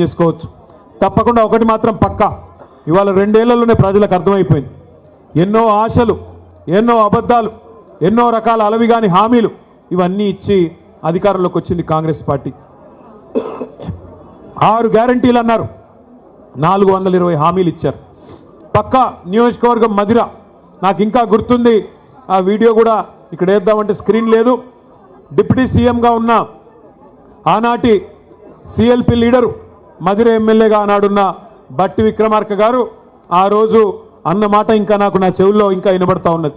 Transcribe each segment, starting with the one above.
చేసుకోవచ్చు. తప్పకుండా ఒకటి మాత్రం పక్కా, ఇవాళ 2 ఏళ్లలోనే ప్రజలకు అర్థమైపోయింది. ఎన్నో ఆశలు, ఎన్నో అబద్ధాలు, ఎన్నో రకాల అలవిగాని హామీలు ఇవన్నీ ఇచ్చి అధికారంలోకి వచ్చింది కాంగ్రెస్ పార్టీ. 6 గ్యారంటీలు అన్నారు, 420 హామీలు ఇచ్చారు. పక్కా నియోజకవర్గం మధిర, నాకు ఇంకా గుర్తుంది. ఆ వీడియో కూడా ఇక్కడ వేద్దామంటే స్క్రీన్ లేదు. డిప్యూటీ సీఎంగా ఉన్న ఆనాటి సిఎల్పి లీడరు, మధిర ఎమ్మెల్యేగా ఆనాడున్న బట్టి విక్రమార్క గారు ఆ రోజు అన్న మాట ఇంకా నాకు నా చెవుల్లో ఇంకా వినబడతా ఉన్నది.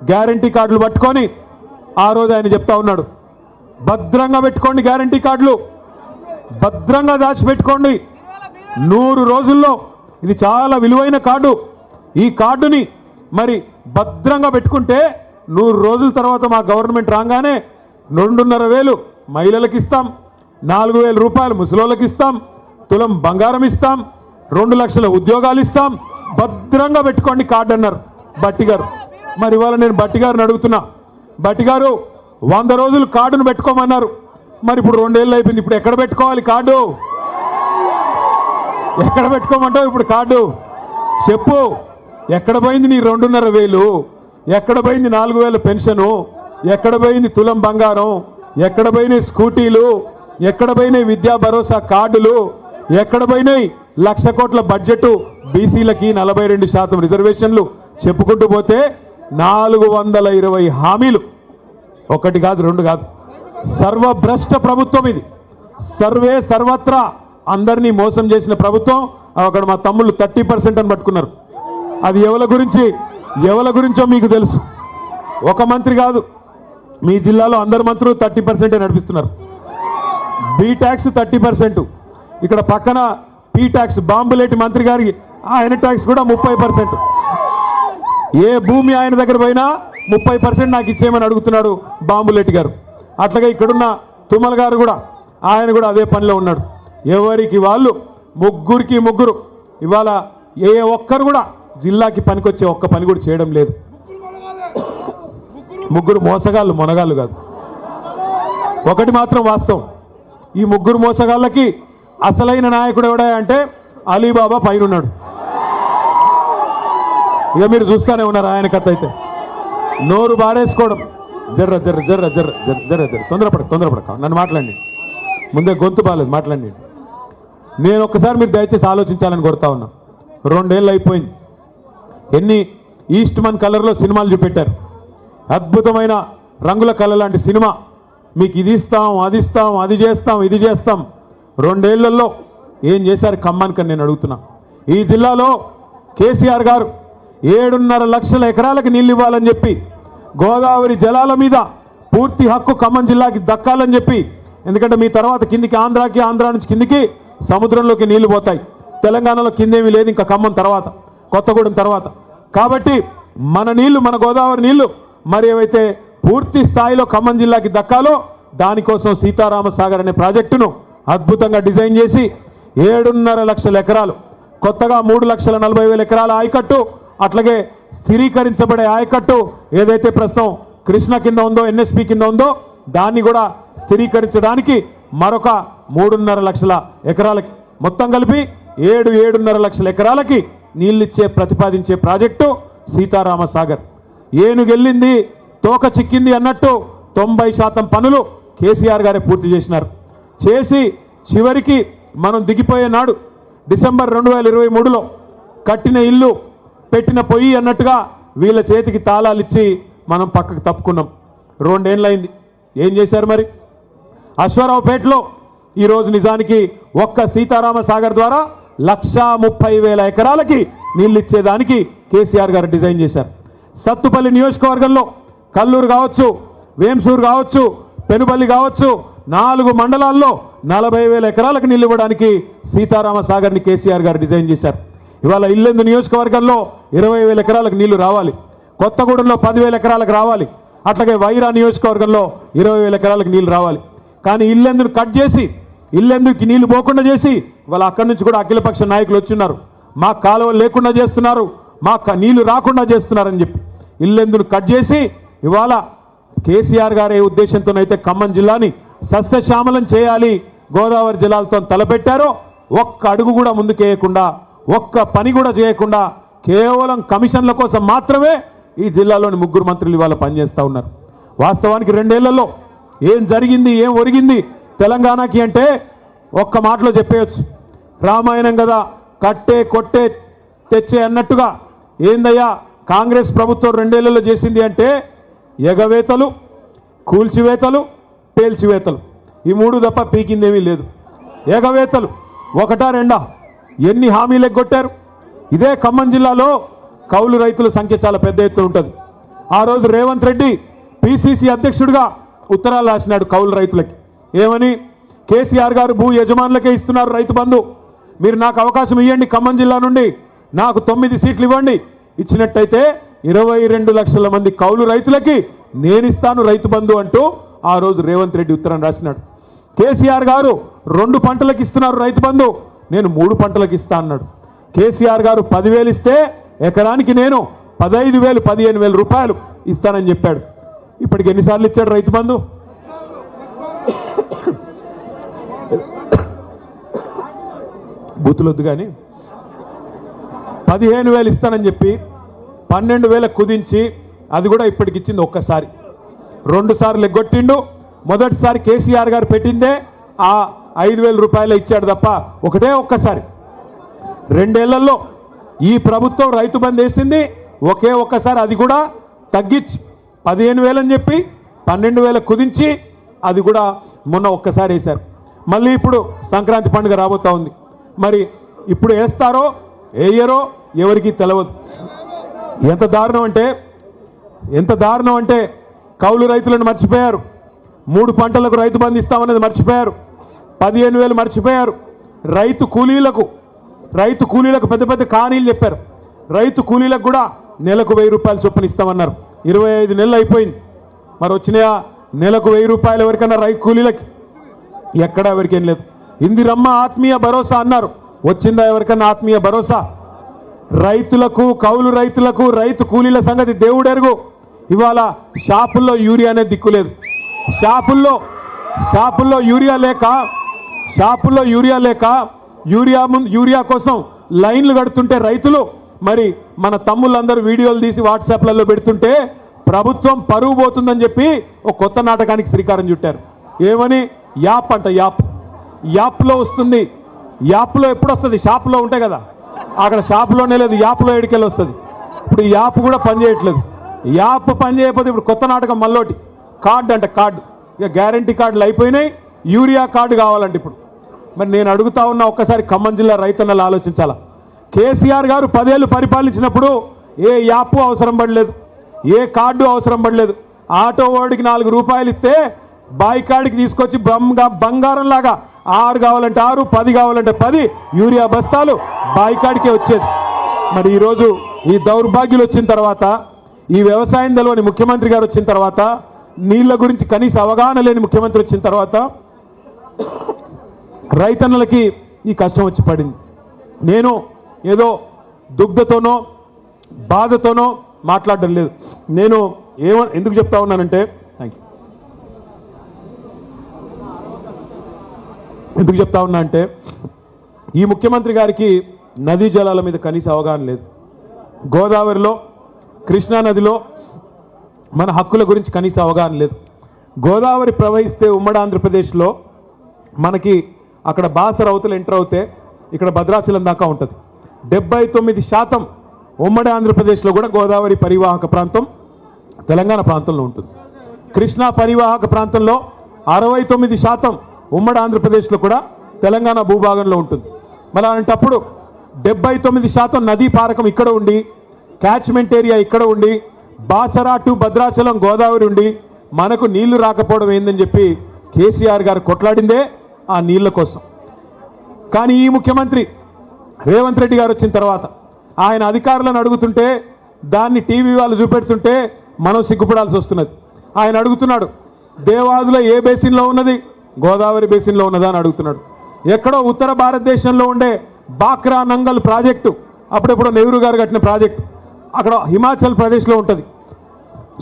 గ్యారంటీ కార్డులు పట్టుకొని ఆ రోజు ఆయన చెప్తా ఉన్నాడు, భద్రంగా పెట్టుకోండి, గ్యారంటీ కార్డులు భద్రంగా దాచిపెట్టుకోండి. 100 రోజుల్లో ఇది చాలా విలువైన కార్డు. ఈ కార్డుని మరి భద్రంగా పెట్టుకుంటే 100 రోజుల తర్వాత మా గవర్నమెంట్ రాగానే 2,500 మహిళలకు ఇస్తాం, 4,000 రూపాయలు ముసలోళ్ళకి ఇస్తాం, తులం బంగారం ఇస్తాం, 2 లక్షల ఉద్యోగాలు ఇస్తాం, భద్రంగా పెట్టుకోండి కార్డు అన్నారు బట్టి గారు. మరి ఇవాళ నేను బట్టి గారిని అడుగుతున్నా, బట్టి గారు 100 రోజులు కార్డును పెట్టుకోమన్నారు, మరి ఇప్పుడు 2 ఏళ్ళు అయిపోయింది, ఇప్పుడు ఎక్కడ పెట్టుకోవాలి కార్డు? ఎక్కడ పెట్టుకోమంటావు ఇప్పుడు కార్డు? చెప్పు, ఎక్కడ పోయింది నీ 2,500? ఎక్కడ పోయింది 4,000 పెన్షను? ఎక్కడ పోయింది తులం బంగారం? ఎక్కడ పోయినాయి స్కూటీలు? ఎక్కడ పోయినాయి విద్యా భరోసా కార్డులు? ఎక్కడ పోయినాయి 1,00,000 కోట్ల బడ్జెట్, బీసీలకి 42% రిజర్వేషన్లు? చెప్పుకుంటూ పోతే 420 హామీలు, ఒకటి కాదు, 2 కాదు. సర్వభ్రష్ట ప్రభుత్వం ఇది. సర్వత్రా అందరినీ మోసం చేసిన ప్రభుత్వం. అక్కడ మా తమ్ముళ్ళు 30% అని పట్టుకున్నారు. అది ఎవరి గురించో మీకు తెలుసు. ఒక మంత్రి కాదు, మీ జిల్లాలో అందరు మంత్రులు 30% నడిపిస్తున్నారు. బీ ట్యాక్స్ 30%, ఇక్కడ పక్కన పీ ట్యాక్స్ బాంబులేటి మంత్రి గారికి ఆయన ట్యాక్స్ కూడా 30%. ఏ భూమి ఆయన దగ్గర పోయినా 30% నాకు ఇచ్చేయమని అడుగుతున్నాడు బాంబులేటి గారు. అట్లాగే ఇక్కడున్న తుమ్మల గారు కూడా, ఆయన కూడా అదే పనిలో ఉన్నాడు. ఎవరికి వాళ్ళు ముగ్గురు ఇవాళ ఏ ఒక్కరు కూడా జిల్లాకి పనికొచ్చే ఒక్క పని కూడా చేయడం లేదు. ముగ్గురు మోసగాళ్ళు, మొనగాళ్ళు కాదు. ఒకటి మాత్రం వాస్తవం, ఈ ముగ్గురు మోసగాళ్ళకి అసలైన నాయకుడు ఎవడా అంటే అలీబాబా పైన ఉన్నాడు. ఇక మీరు చూస్తూనే ఉన్నారు ఆయన కథ. అయితే నోరు బారేసుకోవడం, జర్ర జర్ర జర్ర జర్ర జర్ర జర్ర తొందరపడక నన్ను మాట్లాడండి, ముందే గొంతు బాలేదు, మాట్లాడండి. నేను ఒక్కసారి మీరు దయచేసి ఆలోచించాలని కోరుతా ఉన్నా. 2 ఏళ్ళు అయిపోయింది. ఎన్ని ఈస్ట్ మన్ కలర్లో సినిమాలు చూపెట్టారు, అద్భుతమైన రంగుల కళ లాంటి సినిమా. మీకు ఇది ఇస్తాం, అది ఇస్తాం, అది చేస్తాం, ఇది చేస్తాం. 2 ఏళ్లలో ఏం చేశారు ఖమ్మానికి నేను అడుగుతున్నా. ఈ జిల్లాలో కేసీఆర్ గారు 7.5 లక్షల ఎకరాలకు నీళ్ళు ఇవ్వాలని చెప్పి, గోదావరి జలాల మీద పూర్తి హక్కు ఖమ్మం జిల్లాకి దక్కాలని చెప్పి, ఎందుకంటే మీ తర్వాత కిందికి ఆంధ్రాకి, ఆంధ్రా నుంచి కిందికి సముద్రంలోకి నీళ్లు పోతాయి. తెలంగాణలో కిందేమీ లేదు ఇంకా ఖమ్మం తర్వాత, కొత్తగూడెం తర్వాత. కాబట్టి మన నీళ్లు, మన గోదావరి నీళ్లు మరి ఏవైతే పూర్తి స్థాయిలో ఖమ్మం జిల్లాకి దక్కాలో దానికోసం సీతారామ సాగర్ అనే ప్రాజెక్టును అద్భుతంగా డిజైన్ చేసి 7.5 లక్షల ఎకరాలు, కొత్తగా 3,40,000 ఎకరాల ఆయకట్టు, అట్లాగే స్థిరీకరించబడే ఆయకట్టు ఏదైతే ప్రస్తుతం కృష్ణ కింద ఉందో, ఎన్ఎస్పి కింద ఉందో, దాన్ని కూడా స్థిరీకరించడానికి మరొక 3.5 లక్షల ఎకరాలకి, మొత్తం కలిపి 7.5 లక్షల ఎకరాలకి నీళ్ళిచ్చే ప్రతిపాదించే ప్రాజెక్టు సీతారామ సాగర్. ఏనుగెళ్ళింది తోక చిక్కింది అన్నట్టు 90% పనులు కేసీఆర్ గారే పూర్తి చేసినారు. చేసి చివరికి మనం దిగిపోయే నాడు డిసెంబర్ 2023లో కట్టిన ఇల్లు పెట్టిన పొయ్యి అన్నట్టుగా వీళ్ళ చేతికి తాళాలు ఇచ్చి మనం పక్కకు తప్పుకున్నాం. 2 ఏళ్ళైంది. ఏం చేశారు మరి? అశ్వారావుపేటలో ఈరోజు నిజానికి ఒక్క సీతారామ సాగర్ ద్వారా 130,000 ఎకరాలకి నీళ్ళు ఇచ్చేదానికి కేసీఆర్ గారు డిజైన్ చేశారు. సత్తుపల్లి నియోజకవర్గంలో కల్లూరు కావచ్చు, వేంసూరు కావచ్చు, పెనుబల్లి కావచ్చు, 4 మండలాల్లో 40,000 ఎకరాలకు నీళ్ళు ఇవ్వడానికి సీతారామ సాగర్ని కేసీఆర్ గారు డిజైన్ చేశారు. ఇవాళ ఇల్లెందు నియోజకవర్గంలో 20,000 ఎకరాలకు నీళ్లు రావాలి, కొత్తగూడెంలో 10,000 ఎకరాలకు రావాలి, అట్లాగే వైరా నియోజకవర్గంలో 20,000 ఎకరాలకు నీళ్లు రావాలి. కానీ ఇల్లెందును కట్ చేసి, ఇల్లెందుకి నీళ్లు పోకుండా చేసి వాళ్ళ అక్కడి నుంచి కూడా అఖిలపక్ష నాయకులు వచ్చిన్నారు, మా కాలువలు లేకుండా చేస్తున్నారు, మా నీళ్లు రాకుండా చేస్తున్నారని చెప్పి ఇల్లెందును కట్ చేసి ఇవాళ కేసీఆర్ గారి ఉద్దేశంతోనైతే ఖమ్మం జిల్లాని సస్యశ్యామలం చేయాలి, గోదావరి జలాలతో తలపెట్టారో ఒక్క అడుగు కూడా ముందుకేయకుండా ఒక్క పని కూడా చేయకుండా కేవలం కమిషన్ల కోసం మాత్రమే ఈ జిల్లాలోని ముగ్గురు మంత్రులు ఇవాళ పనిచేస్తూ ఉన్నారు. వాస్తవానికి 2 ఏళ్లలో ఏం జరిగింది, ఏం ఒరిగింది తెలంగాణకి అంటే ఒక్క మాటలో చెప్పేయచ్చు. రామాయణం కదా, కట్టే కొట్టే తెచ్చే అన్నట్టుగా ఏందయ్యా కాంగ్రెస్ ప్రభుత్వం 2 ఏళ్లలో చేసింది అంటే ఎగవేతలు, కూల్చివేతలు, పేల్చివేతలు, ఈ 3 తప్ప పీకిందేమీ లేదు. ఎగవేతలు ఒకటా రెండా, ఎన్ని హామీలు ఎగ్గొట్టారు. ఇదే ఖమ్మం జిల్లాలో కౌలు రైతుల సంఖ్య చాలా పెద్ద ఎత్తున ఉంటుంది. ఆ రోజు రేవంత్ రెడ్డి పిసిసి అధ్యక్షుడిగా ఉత్తరాలు రాసినాడు కౌలు రైతులకి. ఏమని? కేసీఆర్ గారు భూ యజమానులకే ఇస్తున్నారు రైతు బంధు, మీరు నాకు అవకాశం ఇవ్వండి, ఖమ్మం జిల్లా నుండి నాకు 9 సీట్లు ఇవ్వండి, ఇచ్చినట్టయితే 22 లక్షల మంది కౌలు రైతులకి నేను ఇస్తాను రైతు బంధు అంటూ ఆ రోజు రేవంత్ రెడ్డి ఉత్తరం రాసినాడు. కేసీఆర్ గారు 2 పంటలకు ఇస్తున్నారు రైతు బంధు, నేను 3 పంటలకు ఇస్తా అన్నాడు. కేసీఆర్ గారు 10,000 ఇస్తే ఎకరానికి నేను 15,000 15,000 రూపాయలు ఇస్తానని చెప్పాడు. ఇప్పటికి ఎన్నిసార్లు ఇచ్చాడు రైతు బంధు? బూతులొద్దు కానీ 15,000 ఇస్తానని చెప్పి 12,000 కుదించి అది కూడా ఇప్పటికి ఇచ్చింది ఒక్కసారి. 2 సార్లు ఎగ్గొట్టిండు. మొదటిసారి కేసీఆర్ గారు పెట్టిందే ఆ 5,000 రూపాయలు ఇచ్చాడు తప్ప ఒక్కసారి. 2 ఏళ్లలో ఈ ప్రభుత్వం రైతు బంధు వేసింది ఒక్కసారి, అది కూడా తగ్గించి 15,000 అని చెప్పి 12,000 కుదించి అది కూడా మొన్న ఒక్కసారి వేశారు. మళ్ళీ ఇప్పుడు సంక్రాంతి పండుగ రాబోతా ఉంది. మరి ఇప్పుడు వేస్తారో వేయరో ఎవరికి తెలియదు. ఎంత దారుణం అంటే కౌలు రైతులను మర్చిపోయారు. 3 పంటలకు రైతు బంధు ఇస్తామన్నది మర్చిపోయారు. 15,000 మర్చిపోయారు. రైతు కూలీలకు పెద్ద పెద్ద కానీలు చెప్పారు. రైతు కూలీలకు కూడా నెలకు 1,000 రూపాయలు చొప్పున ఇస్తామన్నారు. 25 నెలలు అయిపోయింది. మరి వచ్చినాయా నెలకు 1,000 రూపాయలు ఎవరికన్నా రైతు కూలీలకి? ఎక్కడా ఎవరికేం లేదు. ఇందిరమ్మ ఆత్మీయ భరోసా అన్నారు, వచ్చిందా ఎవరికన్నా ఆత్మీయ భరోసా? రైతులకు, కౌలు రైతులకు, రైతు కూలీల సంగతి దేవుడెరుగు. ఇవాళ షాపుల్లో యూరియా అనేది దిక్కులేదు. షాపుల్లో యూరియా లేక యూరియా కోసం లైన్లు కడుతుంటే రైతులు, మరి మన తమ్ముళ్ళందరూ వీడియోలు తీసి వాట్సాప్లలో పెడుతుంటే ప్రభుత్వం పరువు పోతుందని చెప్పి ఒక కొత్త నాటకానికి శ్రీకారం చుట్టారు. ఏమని? యాప్ అంట. యాప్లో వస్తుంది. యాప్లో ఎప్పుడు వస్తుంది? షాపులో ఉంటాయి కదా, అక్కడ షాపులోనే లేదు, యాప్లో ఎడికెళ్ళి వస్తుంది. ఇప్పుడు ఈ యాప్ కూడా పనిచేయట్లేదు. యాప్ పనిచేయకపోతే ఇప్పుడు కొత్త నాటకం మళ్ళోటి, కార్డు అంట. కార్డు ఇక గ్యారంటీ కార్డులు అయిపోయినాయి, యూరియా కార్డు కావాలంటే ఇప్పుడు. మరి నేను అడుగుతా ఉన్నా, ఒక్కసారి ఖమ్మం జిల్లా రైతన్నలు ఆలోచించాలా. కేసీఆర్ గారు 10 ఏళ్ళు పరిపాలించినప్పుడు ఏ యాప్ అవసరం పడలేదు, ఏ కార్డు అవసరం పడలేదు. ఆటో వాడికి 4 రూపాయలు ఇస్తే బాయి కాడికి తీసుకొచ్చి బంగారం లాగా 6 కావాలంటే 6, 10 కావాలంటే 10 యూరియా బస్తాలు బాయి కాడికే వచ్చేది. మరి ఈరోజు ఈ దౌర్భాగ్యులు వచ్చిన తర్వాత, ఈ వ్యవసాయం తెలవని ముఖ్యమంత్రి గారు వచ్చిన తర్వాత, నీళ్ల గురించి కనీస అవగాహన లేని ముఖ్యమంత్రి వచ్చిన తర్వాత రైతన్నలకి ఈ కష్టం వచ్చి పడింది. నేను ఏదో దుగ్ధతోనో బాధతోనో మాట్లాడడం లేదు. నేను ఎందుకు చెప్తా ఉన్నానంటే, ఎందుకు చెప్తా ఉన్నా అంటే, ఈ ముఖ్యమంత్రి గారికి నదీ జలాల మీద కనీస అవగాహన లేదు. గోదావరిలో, కృష్ణా నదిలో మన హక్కుల గురించి కనీస అవగాహన లేదు. గోదావరి ప్రవహిస్తే ఉమ్మడి ఆంధ్రప్రదేశ్లో మనకి అక్కడ బాసర అవతల ఎంటర్ అవుతే ఇక్కడ భద్రాచలం దాకా ఉంటుంది. 79% ఉమ్మడి ఆంధ్రప్రదేశ్లో కూడా గోదావరి పరివాహక ప్రాంతం తెలంగాణ ప్రాంతంలో ఉంటుంది. కృష్ణా పరివాహక ప్రాంతంలో 69% ఉమ్మడి ఆంధ్రప్రదేశ్లో కూడా తెలంగాణ భూభాగంలో ఉంటుంది. మరి అలాంటప్పుడు 79% నదీ పారకం ఇక్కడ ఉండి, క్యాచ్మెంట్ ఏరియా ఇక్కడ ఉండి, బాసరా టు భద్రాచలం గోదావరి ఉండి మనకు నీళ్లు రాకపోవడం ఏందని చెప్పి కేసీఆర్ గారు కొట్లాడిందే ఆ నీళ్ల కోసం. కానీ ఈ ముఖ్యమంత్రి రేవంత్ రెడ్డి గారు వచ్చిన తర్వాత ఆయన అధికారులను అడుగుతుంటే, దాన్ని టీవీ వాళ్ళు చూపెడుతుంటే మనం సిగ్గుపడాల్సి వస్తున్నది. ఆయన అడుగుతున్నాడు, దేవాదుల ఏ బేసిన్లో ఉన్నది? గోదావరి బేసిన్లో ఉన్నదా అని అడుగుతున్నాడు. ఎక్కడో ఉత్తర భారతదేశంలో ఉండే బాక్రా నంగల్ ప్రాజెక్టు, అప్పుడెప్పుడో నెహ్రూ గారు కట్టిన ప్రాజెక్టు, అక్కడ హిమాచల్ ప్రదేశ్లో ఉంటుంది.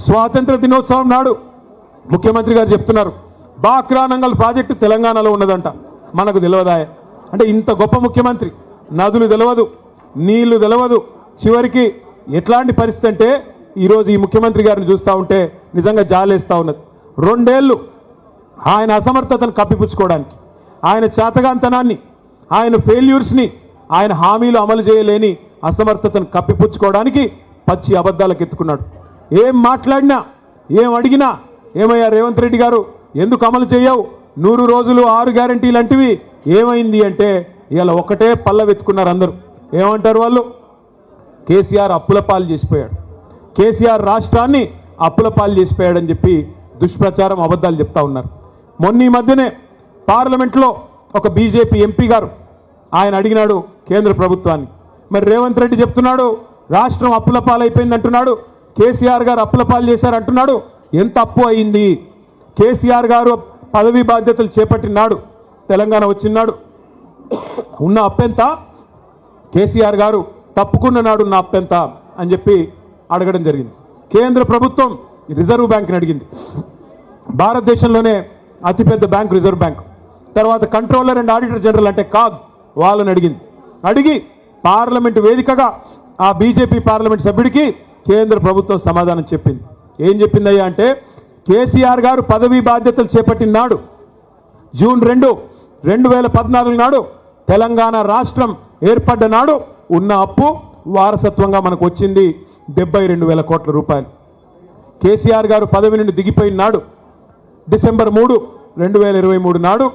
స్వాతంత్ర దినోత్సవం నాడు ముఖ్యమంత్రి గారు చెప్తున్నారు, బాక్రా నంగల్ ప్రాజెక్టు తెలంగాణలో ఉన్నదంట. మనకు తెలియదాయే. అంటే ఇంత గొప్ప ముఖ్యమంత్రి, నదులు తెలవదు, నీళ్లు తెలవదు, చివరికి ఎట్లాంటి పరిస్థితి అంటే ఈరోజు ఈ ముఖ్యమంత్రి గారిని చూస్తూ ఉంటే నిజంగా జాలేస్తూ ఉన్నది. 2 ఏళ్ళు ఆయన అసమర్థతను కప్పిపుచ్చుకోవడానికి, ఆయన చేతగాంతనాన్ని, ఆయన ఫెయిల్యూర్స్ని, ఆయన హామీలు అమలు చేయలేని అసమర్థతను కప్పిపుచ్చుకోవడానికి పచ్చి అబద్ధాలకు ఎత్తుకున్నాడు. ఏం మాట్లాడినా, ఏం అడిగినా, ఏమయ్యా రేవంత్ రెడ్డి గారు ఎందుకు అమలు చేయవు, 100 రోజులు 6 గ్యారంటీలు అంటివి ఏమైంది అంటే ఇలా ఒకటే పల్లవెత్తుకున్నారు అందరూ. ఏమంటారు వాళ్ళు? కేసీఆర్ అప్పుల పాలు చేసిపోయాడు, కేసీఆర్ రాష్ట్రాన్ని అప్పుల పాలు చేసిపోయాడని చెప్పి దుష్ప్రచారం, అబద్ధాలు చెప్తా ఉన్నారు. మొన్న ఈ మధ్యనే పార్లమెంట్లో ఒక బీజేపీ ఎంపీ గారు ఆయన అడిగినాడు కేంద్ర ప్రభుత్వాన్ని, మరి రేవంత్ రెడ్డి చెప్తున్నాడు రాష్ట్రం అప్పుల పాలైపోయింది అంటున్నాడు, కేసీఆర్ గారు అప్పుల పాలు చేశారంటున్నాడు, ఎంత అప్పు అయింది? కేసీఆర్ గారు పదవి బాధ్యతలు చేపట్టినాడు, తెలంగాణ వచ్చినాడు, ఉన్న అప్పెంత? కేసీఆర్ గారు తప్పుకున్న నాడు ఉన్న అప్పెంత అని చెప్పి అడగడం జరిగింది. కేంద్ర ప్రభుత్వం రిజర్వ్ బ్యాంక్ని అడిగింది. భారతదేశంలోనే అతిపెద్ద బ్యాంక్ రిజర్వ్ బ్యాంక్. తర్వాత కంట్రోలర్ అండ్ ఆడిటర్ జనరల్ అంటే కాగ్ వాళ్ళని అడిగింది. అడిగి పార్లమెంటు వేదికగా ఆ బీజేపీ పార్లమెంట్ సభ్యుడికి కేంద్ర ప్రభుత్వం సమాధానం చెప్పింది. ఏం చెప్పిందయ్యా అంటే, కేసీఆర్ గారు పదవీ బాధ్యతలు చేపట్టిన నాడు జూన్ 2, 2014 నాడు తెలంగాణ రాష్ట్రం ఏర్పడ్డ నాడు ఉన్న అప్పు వారసత్వంగా మనకు వచ్చింది 72,000 కోట్ల రూపాయలు. కేసీఆర్ గారు పదవి నుండి దిగిపోయిన నాడు డిసెంబర్ 3, 2023 నాడు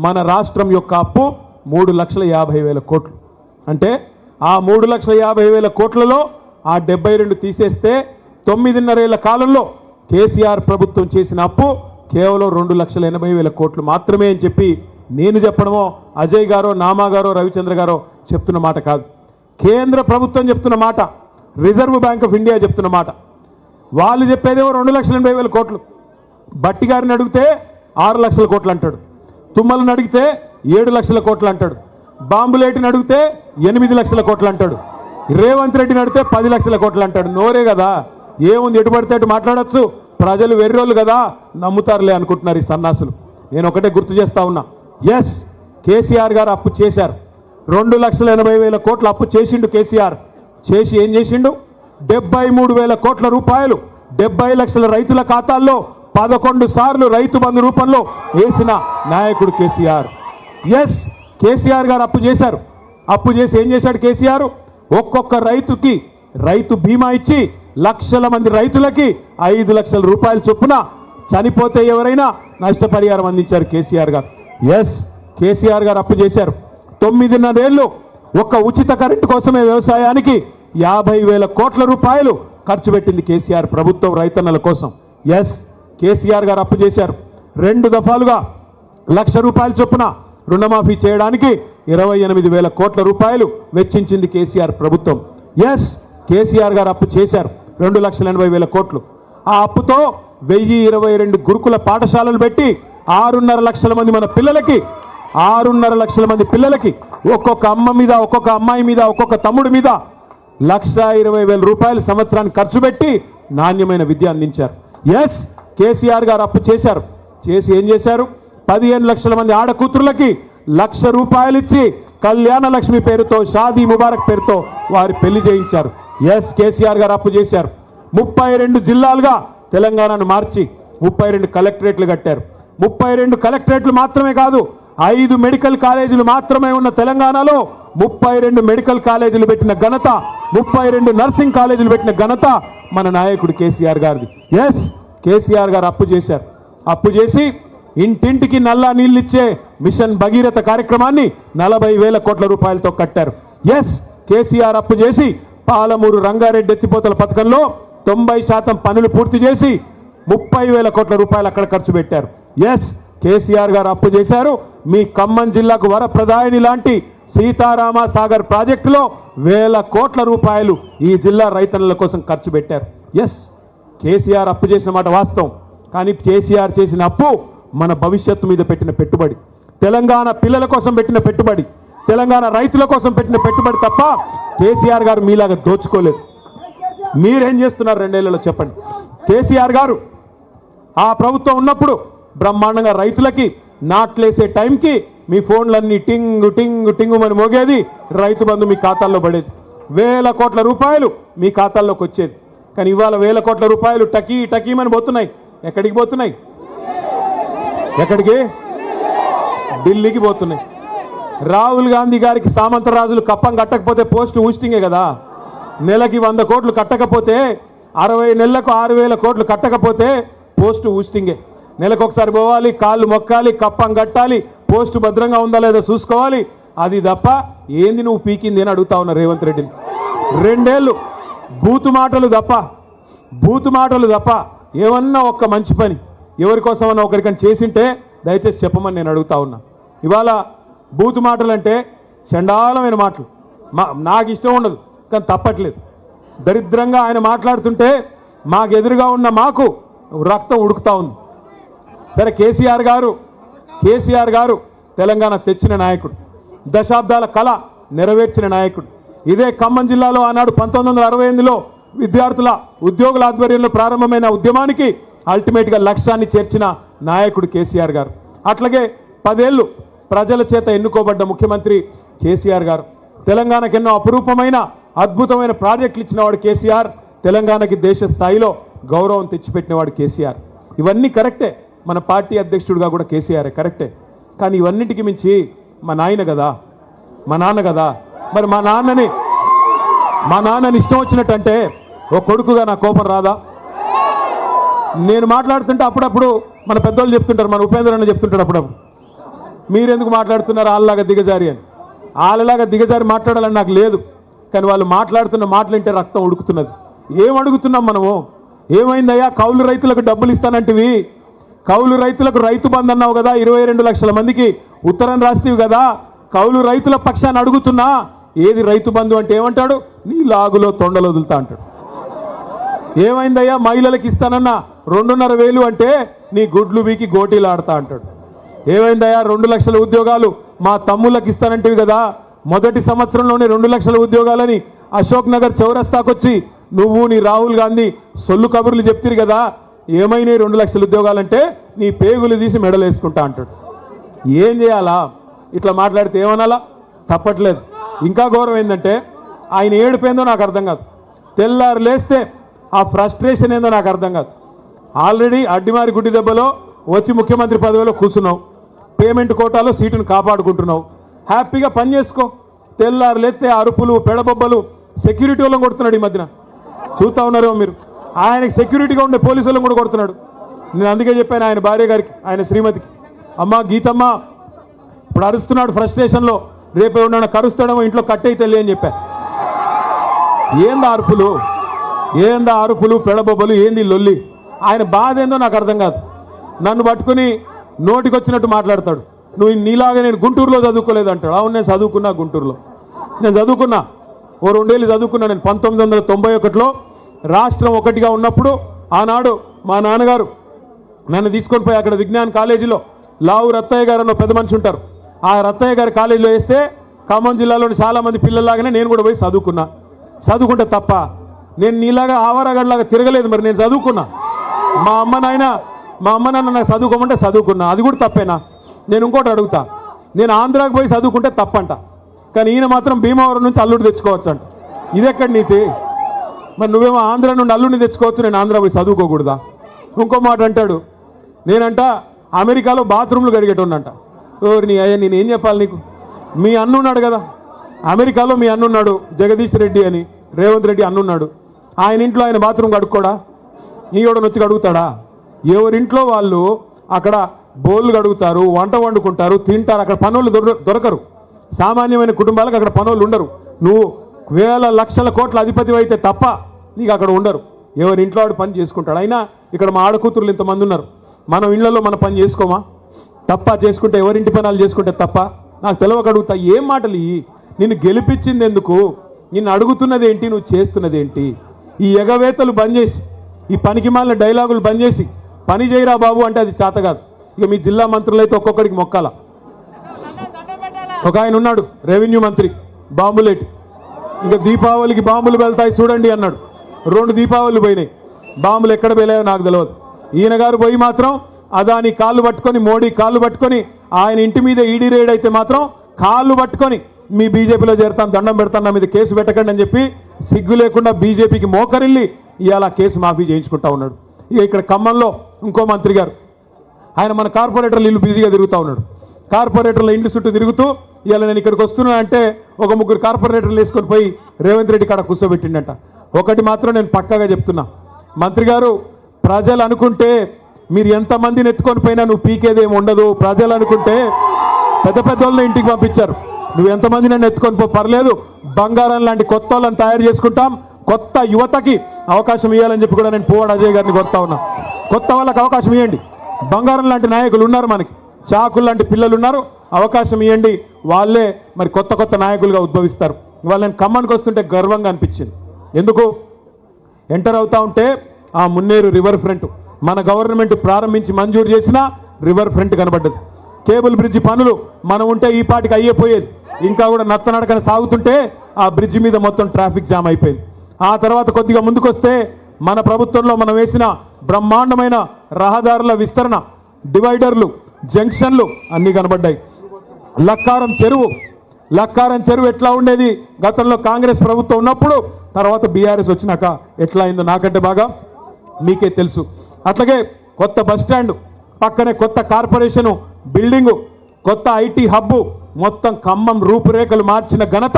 మన రాష్ట్రం యొక్క అప్పు 3,50,000 కోట్లు. అంటే ఆ 3,50,000 కోట్లలో ఆ 72 తీసేస్తే 9.5 ఏళ్ల కాలంలో కేసీఆర్ ప్రభుత్వం చేసిన అప్పు కేవలం 2,80,000 కోట్లు మాత్రమే అని చెప్పి నేను చెప్పడమో, అజయ్ గారో, నామా గారో, రవిచంద్ర గారో చెప్తున్న మాట కాదు. కేంద్ర ప్రభుత్వం చెప్తున్న మాట, రిజర్వ్ బ్యాంక్ ఆఫ్ ఇండియా చెప్తున్న మాట. వాళ్ళు చెప్పేదేమో 2,80,000 కోట్లు. బట్టి గారిని అడిగితే 6 లక్షల కోట్లు అంటాడు, తుమ్మలను అడిగితే 7 లక్షల కోట్లు అంటాడు, బాంబులేటిని అడిగితే 8 లక్షల కోట్లు అంటాడు, రేవంత్ రెడ్డిని అడిగితే 10 లక్షల కోట్లు అంటాడు. నోరే కదా, ఏముంది ఎటు పడితే అటు మాట్లాడచ్చు, ప్రజలు వెర్రోళ్ళు కదా నమ్ముతారులే అనుకుంటున్నారు ఈ సన్నాసులు. నేను ఒకటే గుర్తు చేస్తా ఉన్నా, ఎస్ కేసీఆర్ గారు అప్పు చేశారు, 2,80,000 కోట్ల అప్పు చేసిండు కేసీఆర్. చేసి ఏం చేసిండు? 73,000 కోట్ల రూపాయలు 70 లక్షల రైతుల ఖాతాల్లో 11 సార్లు రైతు బంధు రూపంలో వేసిన నాయకుడు కేసీఆర్. ఎస్ కేసీఆర్ గారు అప్పు చేశారు. అప్పు చేసి ఏం చేశాడు కేసీఆర్? ఒక్కొక్క రైతుకి రైతు బీమా ఇచ్చి లక్షల మంది రైతులకి 5 లక్షల రూపాయలు చొప్పున చనిపోతే ఎవరైనా నష్టపరిహారం అందించారు కేసీఆర్ గారు. ఎస్ కేసీఆర్ గారు అప్పు చేశారు. 9.5 ఏళ్ళు ఒక్క ఉచిత కరెంటు కోసమే వ్యవసాయానికి 50,000 కోట్ల రూపాయలు ఖర్చు పెట్టింది కేసీఆర్ ప్రభుత్వం రైతన్నల కోసం. ఎస్ కేసీఆర్ గారు అప్పు చేశారు. 2 దఫాలుగా 1,00,000 రూపాయల చొప్పున రుణమాఫీ చేయడానికి 28,000 కోట్ల రూపాయలు వెచ్చించింది కేసీఆర్ ప్రభుత్వం. ఎస్ కేసీఆర్ గారు అప్పు చేశారు 2,80,000 కోట్లు. ఆ అప్పుతో 1,022 గురుకుల పాఠశాలలు పెట్టి 6.5 లక్షల మంది మన పిల్లలకి 6.5 లక్షల మంది పిల్లలకి ఒక్కొక్క అమ్మ మీద, ఒక్కొక్క అమ్మాయి మీద, ఒక్కొక్క తమ్ముడి మీద 1,20,000 రూపాయలు సంవత్సరానికి ఖర్చు పెట్టి నాణ్యమైన విద్య అందించారు. ఎస్ కేసీఆర్ గారు అప్పు చేశారు. చేసి ఏం చేశారు? 15 లక్షల మంది ఆడకూతురులకి 1,00,000 రూపాయలు ఇచ్చి కళ్యాణ లక్ష్మి పేరుతో, షాదీ ముబారక్ పేరుతో వారి పెళ్లి చేయించారు. ఎస్ కేసీఆర్ గారు అప్పు చేశారు. 32 జిల్లాలుగా తెలంగాణను మార్చి 32 కలెక్టరేట్లు కట్టారు. 32 కలెక్టరేట్లు మాత్రమే కాదు, 5 మెడికల్ కాలేజీలు మాత్రమే ఉన్న తెలంగాణలో 32 మెడికల్ కాలేజీలు పెట్టిన ఘనత, 32 నర్సింగ్ కాలేజీలు పెట్టిన ఘనత మన నాయకుడు కేసీఆర్ గారిది. ఎస్ కేసీఆర్ గారు అప్పు చేశారు. అప్పు చేసి ఇంటింటికి నల్లా నీళ్ళిచ్చే మిషన్ భగీరథ కార్యక్రమాన్ని 40,000 కోట్ల రూపాయలతో కట్టారు. ఎస్ కేసీఆర్ అప్పు చేసి పాలమూరు రంగారెడ్డి ఎత్తిపోతల పథకంలో 90% పనులు పూర్తి చేసి 30,000 కోట్ల రూపాయలు అక్కడ ఖర్చు పెట్టారు. ఎస్ కేసీఆర్ గారు అప్పు చేశారు. మీ ఖమ్మం జిల్లాకు వరప్రదాయని లాంటి సీతారామ సాగర్ ప్రాజెక్టులో 1,000 కోట్ల రూపాయలు ఈ జిల్లా రైతన్నల కోసం ఖర్చు పెట్టారు. ఎస్ కేసీఆర్ అప్పు చేసిన మాట వాస్తవం. కానీ కేసీఆర్ చేసిన అప్పు మన భవిష్యత్తు మీద పెట్టిన పెట్టుబడి, తెలంగాణ పిల్లల కోసం పెట్టిన పెట్టుబడి, తెలంగాణ రైతుల కోసం పెట్టిన పెట్టుబడి తప్ప కేసీఆర్ గారు మీలాగా దోచుకోలేదు. మీరేం చేస్తున్నారు 2 ఏళ్లలో చెప్పండి. కేసీఆర్ గారు ఆ ప్రభుత్వం ఉన్నప్పుడు బ్రహ్మాండంగా రైతులకి నాట్లేసే టైంకి మీ ఫోన్లన్నీ టింగ్ టింగ్ టింగు అని మోగేది, రైతు బంధు మీ ఖాతాల్లో పడేది, వేల కోట్ల రూపాయలు మీ ఖాతాల్లోకి వచ్చేది. కానీ ఇవాళ వేల కోట్ల రూపాయలు టకీమని పోతున్నాయి. ఎక్కడికి పోతున్నాయి? ఎక్కడికి? ఢిల్లీకి పోతున్నాయి. రాహుల్ గాంధీ గారికి సామంతరాజులు కప్పం కట్టకపోతే పోస్ట్ ఊస్టింగే కదా. నెలకి 100 కోట్లు కట్టకపోతే 60 నెలలకు 6,000 కోట్లు కట్టకపోతే పోస్ట్ ఊస్టింగే. నెలకు ఒకసారి పోవాలి, కాళ్ళు మొక్కాలి, కప్పం కట్టాలి, పోస్టు భద్రంగా ఉందా లేదా చూసుకోవాలి. అది తప్ప ఏంది నువ్వు పీకింది అని అడుగుతా ఉన్నా రేవంత్ రెడ్డిని. 2 ఏళ్ళు బూతు మాటలు తప్ప ఏమన్నా ఒక్క మంచి పని ఎవరి కోసమన్నా ఒకరికని చేసింటే దయచేసి చెప్పమని నేను అడుగుతా ఉన్నా. ఇవాళ బూతు మాటలు అంటే చండాలమైన మాటలు నాకు ఇష్టం ఉండదు, కానీ తప్పట్లేదు. దరిద్రంగా ఆయన మాట్లాడుతుంటే మాకు ఎదురుగా ఉన్న మాకు రక్తం ఉడుకుతా ఉంది. సరే, కేసీఆర్ గారు తెలంగాణ తెచ్చిన నాయకుడు, దశాబ్దాల కళ నెరవేర్చిన నాయకుడు. ఇదే ఖమ్మం జిల్లాలో ఆనాడు 1968లో విద్యార్థుల ఉద్యోగుల ఆధ్వర్యంలో ప్రారంభమైన ఉద్యమానికి అల్టిమేట్గా లక్ష్యాన్ని చేర్చిన నాయకుడు కేసీఆర్ గారు. అట్లాగే 10 ఏళ్ళు ప్రజల చేత ఎన్నుకోబడ్డ ముఖ్యమంత్రి కేసీఆర్ గారు. తెలంగాణకు ఎన్నో అపురూపమైన అద్భుతమైన ప్రాజెక్టులు ఇచ్చినవాడు కేసీఆర్. తెలంగాణకి దేశ స్థాయిలో గౌరవం తెచ్చిపెట్టినవాడు కేసీఆర్. ఇవన్నీ కరెక్టే, మన పార్టీ అధ్యక్షుడిగా కూడా కేసీఆర్ కరెక్టే. కానీ ఇవన్నిటికి మించి మా నాన్న కదా. మరి మా నాన్నని ఇష్టం వచ్చినట్టంటే ఓ కొడుకుగా నా కోపం రాదా? నేను మాట్లాడుతుంటే అప్పుడప్పుడు మన పెద్దోళ్ళు చెప్తుంటారు, మన ఉపేంద్ర అన్న చెప్తుంటాడు అప్పుడప్పుడు, మీరెందుకు మాట్లాడుతున్నారు వాళ్ళలాగా దిగజారి అని. వాళ్ళలాగా దిగజారి మాట్లాడాలని నాకు లేదు, కానీ వాళ్ళు మాట్లాడుతున్న మాటలంటే రక్తం ఉడుకుతున్నది. ఏం అడుగుతున్నాం మనము? ఏమైందయ్యా? కౌలు రైతులకు డబ్బులు ఇస్తానంటివి, కౌలు రైతులకు రైతు బంధు అన్నావు కదా, 22 లక్షల మందికి ఉత్తరం రాస్తేవి కదా, కౌలు రైతుల పక్షాన్ని అడుగుతున్నా ఏది రైతు బంధు అంటే ఏమంటాడు? నీ లాగులో తొండలు వదులుతా అంటాడు. ఏమైందయ్యా? మహిళలకు ఇస్తానన్నా 2,500 అంటే నీ గుడ్లు వీకి గోటీలు ఆడతా అంటాడు. ఏమైందయ్యా? 2 లక్షల ఉద్యోగాలు మా తమ్ముళ్ళకి ఇస్తానంటివి కదా, మొదటి సంవత్సరంలోనే 2 లక్షల ఉద్యోగాలని అశోక్ నగర్ చౌరస్తాకొచ్చి నువ్వు నీ రాహుల్ గాంధీ సొల్లు కబుర్లు చెప్తిరు కదా, ఏమైనాయి 2 లక్షల ఉద్యోగాలంటే నీ పేగులు తీసి మెడలు వేసుకుంటా అంటాడు. ఏం చేయాలా? ఇట్లా మాట్లాడితే ఏమనాలా? తప్పట్లేదు. ఇంకా గౌరవం ఏంటంటే ఆయన ఏడుపోయిందో నాకు అర్థం కాదు, తెల్లారు లేస్తే ఆ ఫ్రస్ట్రేషన్ ఏందో నాకు అర్థం కాదు. ఆల్రెడీ అడ్డిమారి గుడ్డి దెబ్బలో వచ్చి ముఖ్యమంత్రి పదవిలో కూర్చున్నావు, పేమెంట్ కోటాలో సీటును కాపాడుకుంటున్నావు, హ్యాపీగా పని చేసుకో. తెల్లారు లేస్తే అరుపులు పెడబొబ్బలు సెక్యూరిటీ వాళ్ళని కొడుతున్నాడు. ఈ మధ్యన చూస్తూ ఉన్నారేమో మీరు, ఆయనకి సెక్యూరిటీగా ఉండే పోలీసు వాళ్ళని కూడా కొడుతున్నాడు. నేను అందుకే చెప్పాను ఆయన భార్య గారికి, ఆయన శ్రీమతికి, అమ్మ గీతమ్మ ఇప్పుడు అరుస్తున్నాడు ఫ్రస్ట్రేషన్లో, రేపు ఏమన్నా కరుస్తాడేమో ఇంట్లో కట్టయితే అని చెప్పా. ఏందా అరుపులు పెడబొబ్బలు, ఏంది లొల్లి? ఆయన బాధ ఏందో నాకు అర్థం కాదు. నన్ను పట్టుకుని నోటికొచ్చినట్టు మాట్లాడతాడు. నువ్వు నీలాగా నేను గుంటూరులో చదువుకోలేదు అంటాడు. అవును, నేను చదువుకున్నా గుంటూరులో, నేను చదువుకున్నా, ఓ 2 ఏళ్ళు చదువుకున్నా. నేను 1991లో రాష్ట్రం ఒకటిగా ఉన్నప్పుడు ఆనాడు మా నాన్నగారు నన్ను తీసుకొని పోయి అక్కడ విజ్ఞాన్ కాలేజీలో లావు రత్తయ్య గారు అన్న పెద్ద మనిషి ఉంటారు, ఆ రత్తయ్య గారి కాలేజీలో వేస్తే ఖమ్మం జిల్లాలోని చాలామంది పిల్లల్లాగానే నేను కూడా పోయి చదువుకుంటే తప్ప నేను నీలాగా ఆవారగడ్లాగా తిరగలేదు. మరి నేను చదువుకున్నా, మా అమ్మ నాన్న నాకు చదువుకోమంటే చదువుకున్నా, అది కూడా తప్పేనా? నేను ఇంకోటి అడుగుతా, నేను ఆంధ్రాకి పోయి చదువుకుంటే తప్పంట, కానీ ఈయన మాత్రం భీమవరం నుంచి అల్లుడు తెచ్చుకోవచ్చు అంట. ఇదెక్కడ నీతి? మరి నువ్వేమో ఆంధ్ర నుండి అల్లుడిని తెచ్చుకోవచ్చు, నేను ఆంధ్ర పోయి చదువుకోకూడదా? ఇంకో మాట అంటాడు, నేనంట అమెరికాలో బాత్రూమ్లు కడిగేటోన్నంట. ఎవరిని అయ్యా, నేను ఏం చెప్పాలి నీకు? మీ అన్నున్నాడు కదా అమెరికాలో, మీ అన్నున్నాడు జగదీష్ రెడ్డి అని, రేవంత్ రెడ్డి అన్నున్నాడు. ఆయన ఇంట్లో ఆయన బాత్రూమ్ కడుక్కోడా? నీయోడని వచ్చి కడుగుతాడా? ఎవరింట్లో వాళ్ళు అక్కడ బోళ్ళు కడుగుతారు, వంట వండుకుంటారు, తింటారు. అక్కడ పనులు దొరకరు. సామాన్యమైన కుటుంబాలకు అక్కడ పనులు ఉండరు. నువ్వు వేల లక్షల కోట్ల అధిపతి అయితే తప్ప నీకు అక్కడ ఉండరు. ఎవరి ఇంట్లో వాడు పని చేసుకుంటాడు. అయినా ఇక్కడ మా ఆడకూతురులు ఇంతమంది ఉన్నారు, మనం ఇళ్లలో మన పని చేసుకోమా? తప్ప చేసుకుంటే ఎవరింటి పనులు చేసుకుంటే తప్ప? నాకు తెలవక అడుగుతా, ఏం మాటలు ఇవి? నిన్ను గెలిపించింది ఎందుకు? నిన్ను అడుగుతున్నది ఏంటి? నువ్వు చేస్తున్నది ఏంటి? ఈ ఎగవేతలు బంద్ చేసి, ఈ పనికి మాలిన డైలాగులు బంద్ చేసి పని చేయరా బాబు అంటే అది చేత కాదు. ఇక మీ జిల్లా మంత్రులు అయితే ఒక్కొక్కడికి మొక్కాల. ఒక ఆయన ఉన్నాడు రెవెన్యూ మంత్రి బాంబులేటి, ఇక దీపావళికి బాంబులు వెళ్తాయి చూడండి అన్నాడు. 2 దీపావళిలు పోయినాయి, బాంబులు ఎక్కడ పోయాయో నాకు తెలియదు. ఈయన గారు పోయి మాత్రం అదాని కాళ్ళు పట్టుకొని మోడీ కాళ్ళు పట్టుకొని ఆయన ఇంటి మీద ఈడీ రేడ్ అయితే మాత్రం కాళ్ళు పట్టుకొని మీ బీజేపీలో చేరుతాను దండం పెడతాను నా మీద కేసు పెట్టకండి అని చెప్పి సిగ్గు లేకుండా బీజేపీకి మోకరిల్లి ఇవాళ కేసు మాఫీ చేయించుకుంటా ఉన్నాడు. ఇక ఇక్కడ ఖమ్మంలో ఇంకో మంత్రి గారు ఆయన మన కార్పొరేటర్లు ఇల్లు బిజీగా తిరుగుతూ ఉన్నాడు. కార్పొరేటర్ల ఇంటి చుట్టూ తిరుగుతూ ఇవాళ నేను ఇక్కడికి వస్తున్నా అంటే ఒక ముగ్గురు కార్పొరేటర్లు వేసుకొని పోయి రేవంత్ రెడ్డి కాడ కూర్చోబెట్టిండట. ఒకటి మాత్రం నేను పక్కాగా చెప్తున్నా, మంత్రి గారు ప్రజలు అనుకుంటే మీరు ఎంతమందిని ఎత్తుకొని పోయినా నువ్వు పీకేదేమి ఉండదు. ప్రజలు అనుకుంటే పెద్ద పెద్ద వాళ్ళని ఇంటికి పంపించారు, నువ్వు ఎంతమంది నన్ను ఎత్తుకొని పో పర్లేదు, బంగారం లాంటి కొత్త వాళ్ళని తయారు చేసుకుంటాం, కొత్త యువతకి అవకాశం ఇవ్వాలని చెప్పి కూడా నేను పువ్వాడ అజయ్ గారిని కోరుతా ఉన్నా. కొత్త వాళ్ళకి అవకాశం ఇవ్వండి. బంగారం లాంటి నాయకులు ఉన్నారు, మనకి చాకులు లాంటి పిల్లలు ఉన్నారు, అవకాశం ఇవ్వండి. వాళ్ళే మరి కొత్త కొత్త నాయకులుగా ఉద్భవిస్తారు. ఇవాళ నేను ఖమ్మానికి వస్తుంటే గర్వంగా అనిపించింది. ఎందుకు ఎంటర్ అవుతా ఉంటే ఆ మున్నేరు రివర్ ఫ్రంట్ మన గవర్నమెంట్ ప్రారంభించి మంజూరు చేసిన రివర్ ఫ్రంట్ కనబడ్డది. కేబుల్ బ్రిడ్జి పనులు మనం ఉంటే ఈ పాటికి అయ్యేపోయేది, ఇంకా కూడా నత్తనడకన సాగుతుంటే ఆ బ్రిడ్జి మీద మొత్తం ట్రాఫిక్ జామ్ అయిపోయింది. ఆ తర్వాత కొద్దిగా ముందుకొస్తే మన ప్రభుత్వంలో మనం వేసిన బ్రహ్మాండమైన రహదారుల విస్తరణ, డివైడర్లు, జంక్షన్లు అన్నీ కనబడ్డాయి. లక్కారం చెరువు ఎట్లా ఉండేది గతంలో కాంగ్రెస్ ప్రభుత్వం ఉన్నప్పుడు, తర్వాత బీఆర్ఎస్ వచ్చినాక ఎట్లా అయిందో నాకంటే బాగా మీకే తెలుసు. అట్లాగే కొత్త బస్టాండ్ పక్కనే కొత్త కార్పొరేషను బిల్డింగు, కొత్త ఐటీ హబ్బు, మొత్తం ఖమ్మం రూపురేఖలు మార్చిన ఘనత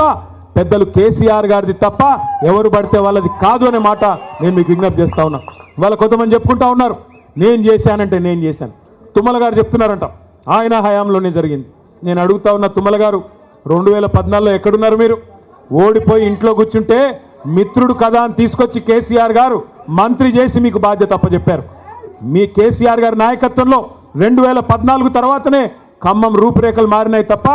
పెద్దలు కేసీఆర్ గారిది తప్ప ఎవరు పడితే వాళ్ళది కాదు అనే మాట నేను మీకు విజ్ఞప్తి చేస్తా ఉన్నా. వాళ్ళ కొంతమంది చెప్పుకుంటా ఉన్నారు నేను చేశానంటే నేను చేశాను. తుమ్మల గారు చెప్తున్నారంట ఆయన హయాంలోనే జరిగింది. నేను అడుగుతా ఉన్న తుమ్మల గారు 2014లో ఎక్కడున్నారు మీరు? ఓడిపోయి ఇంట్లో కూర్చుంటే మిత్రుడు కదా అని తీసుకొచ్చి కేసీఆర్ గారు మంత్రి చేసి మీకు బాధ్యత అప్పచెప్పారు. మీ కేసీఆర్ గారి నాయకత్వంలో 2014 తర్వాతనే ఖమ్మం రూపురేఖలు మారినాయి తప్ప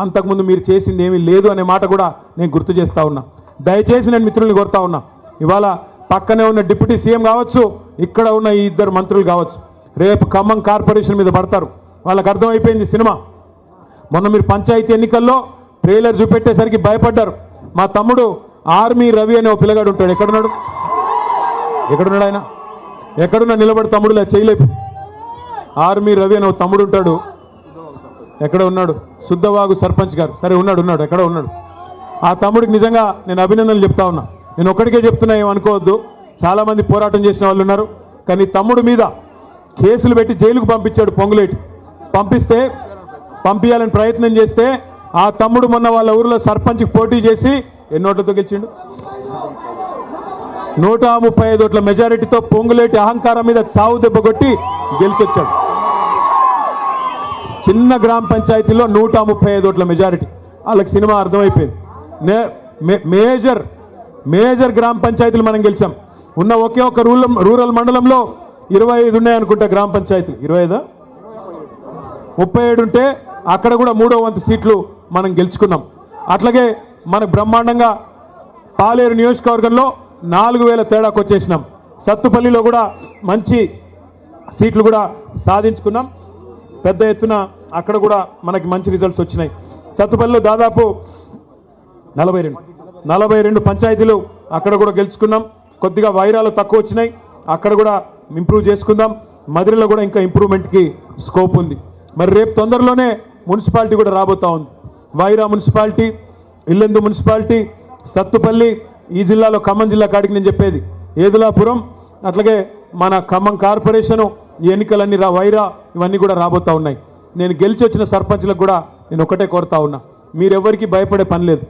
అంతకుముందు మీరు చేసింది ఏమీ లేదు అనే మాట కూడా నేను గుర్తు చేస్తా ఉన్నా. దయచేసి నేను మిత్రుల్ని కోరుతా ఉన్నా, ఇవాళ పక్కనే ఉన్న డిప్యూటీ సీఎం కావచ్చు, ఇక్కడ ఉన్న ఈ ఇద్దరు మంత్రులు కావచ్చు, రేపు ఖమ్మం కార్పొరేషన్ మీద పడతారు. వాళ్ళకి అర్థమైపోయింది సినిమా. మొన్న మీరు పంచాయతీ ఎన్నికల్లో ట్రైలర్ చూపెట్టేసరికి భయపడ్డారు. మా తమ్ముడు ఆర్మీ రవి అనే ఒక పిల్లగాడు ఉంటాడు, ఎక్కడున్నాడు ఆయన? ఎక్కడున్నా నిలబడి తమ్ముడులే చేయలేపు. ఆర్మీ రవి అనే ఒక తమ్ముడు ఉంటాడు, ఎక్కడ ఉన్నాడు? శుద్ధవాగు సర్పంచ్ గారు, సరే ఉన్నాడు, ఎక్కడ ఉన్నాడు? ఆ తమ్ముడికి నిజంగా నేను అభినందనలు చెప్తా ఉన్నా. నేను ఒక్కడికే చెప్తున్నా, ఏమనుకోవద్దు, చాలామంది పోరాటం చేసిన వాళ్ళు ఉన్నారు. కానీ తమ్ముడు మీద కేసులు పెట్టి జైలుకు పంపించాడు పొంగులేటి. పంపించాలని ప్రయత్నం చేస్తే ఆ తమ్ముడు మొన్న వాళ్ళ ఊరిలో సర్పంచ్కి పోటీ చేసి ఎన్ని ఓట్లతో గెలిచిండు? 135 ఓట్ల మెజారిటీతో పొంగులేటి అహంకారం మీద చావు దెబ్బ కొట్టి గెలిచొచ్చాడు. చిన్న గ్రామ పంచాయతీలో 135 ఓట్ల మెజారిటీ. వాళ్ళకి సినిమా అర్థమైపోయింది. మేజర్ గ్రామ పంచాయతీలు మనం గెలిచాం. ఉన్న ఒకే ఒక రూరల్ మండలంలో 25 ఉన్నాయనుకుంటా గ్రామ పంచాయతీలు. 25 37 ఉంటే అక్కడ కూడా 3వ వంతు సీట్లు మనం గెలుచుకున్నాం. అట్లాగే మనకు బ్రహ్మాండంగా పాలేరు నియోజకవర్గంలో 4000 తేడాకు వచ్చేసినాం. సత్తుపల్లిలో కూడా మంచి సీట్లు కూడా సాధించుకున్నాం. పెద్ద ఎత్తున అక్కడ కూడా మనకి మంచి రిజల్ట్స్ వచ్చినాయి. సత్తుపల్లిలో దాదాపు 42 పంచాయతీలు అక్కడ కూడా గెలుచుకున్నాం. కొద్దిగా వైరాలు తక్కువ వచ్చినాయి, అక్కడ కూడా ఇంప్రూవ్ చేసుకుందాం. మదిరిలో కూడా ఇంకా ఇంప్రూవ్మెంట్కి స్కోప్ ఉంది. మరి రేపు తొందరలోనే మున్సిపాలిటీ కూడా రాబోతా ఉంది. వైరా మున్సిపాలిటీ, ఇల్లెందు మున్సిపాలిటీ, సత్తుపల్లి, ఈ జిల్లాలో ఖమ్మం జిల్లా కాడికి నేను చెప్పేది ఏదులాపురం, అట్లాగే మన ఖమ్మం కార్పొరేషను, ఈ ఎన్నికలన్నీ వైరా ఇవన్నీ కూడా రాబోతూ ఉన్నాయి. నేను గెలిచి వచ్చిన సర్పంచ్లకు కూడా నేను ఒకటే కోరుతా ఉన్నా, మీరెవరికి భయపడే పని లేదు.